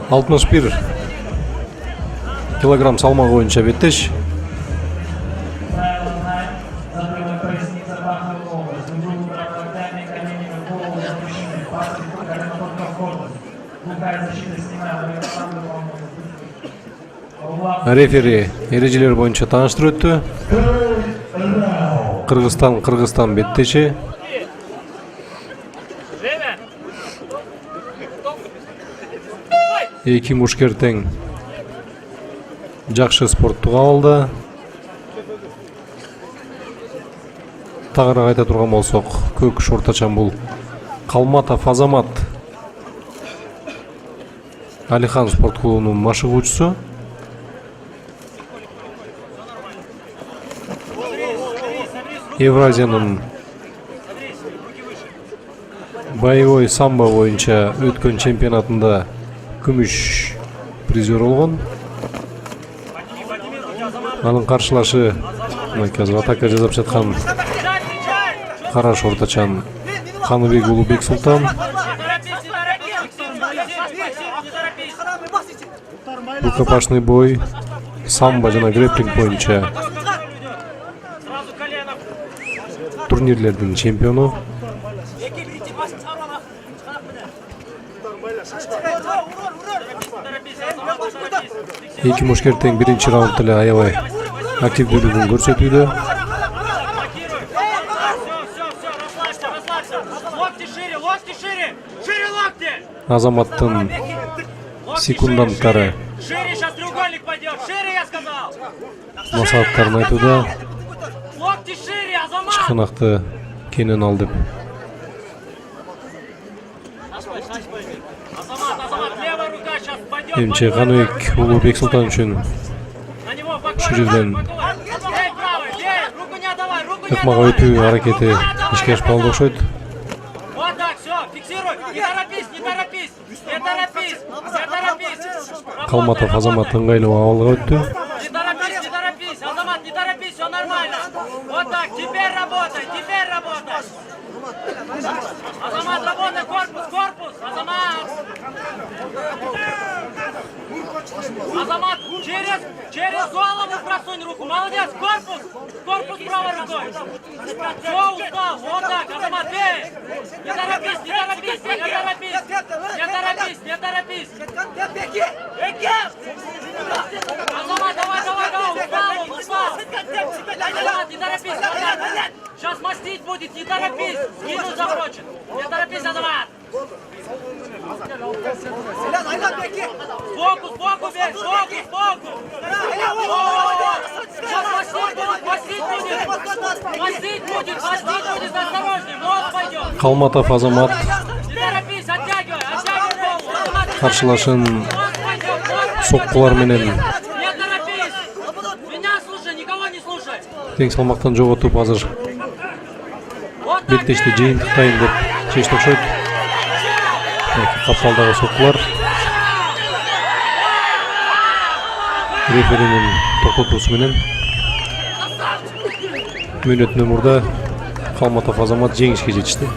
61 килограмм салмак боюнча беттеш. Рефери эрежелер боюнча тааныштырып өттү. Кыргызстан беттеши. Эки мушкер тең жакшы спортту кабылды. Тагыраак айта турган болсок, көк шортачан бул Калматов Азамат Алихан спорт клубунун машыгуучусу. Евразиянын боевой самбо боюнча өткөн чемпионатында күмүш призер болгон. Анын каршылашы азыр атака жасап жаткан кара шортачан Каныбек уулу Бексултан. Рукопашный бой, самбо жана грэпплинг боюнча турнирлердин чемпиону. Эки мушкер тең биринчи раундда эле аябай активдүүлүгүн көрсөтүүдө. Азаматтын секунданттары масааттарын айтууда. Чыканақты кенен ал деп. Эмче Каныбек уулу Бексултан үчүн ушул жерден ыкмага өтүү аракети ишке ашпаган окшойт. Калматов Азамат ыңгайлуу абалга өттү. Вот так, теперь работай. Азамат, работай, корпус, Азамат, через голову просунь руку, молодец, корпус правой рукой. Все, устал, вот так, Азамат, бей. Не торопись. Азамат, давай, устал. Азамат, не торопись, сейчас мастить будет, не торопись, скину захочет. Не торопись, Азамат. Фокус, бей, фокус. Сейчас мастить будет, осторожней, вот пойдет. Калматов Азамат Не торопись, оттягивай голову. каршылашын соккулар менен Не торопись, меня слушай, никого не слушай. тең салмактан жоготуп азыр беттешти жыйынтыктайын деп чечти окшойт. Капсалдагы соккулар реферинин токтотуусу менен мүнөт номурда Калматов Азамат жеңишке жетишти.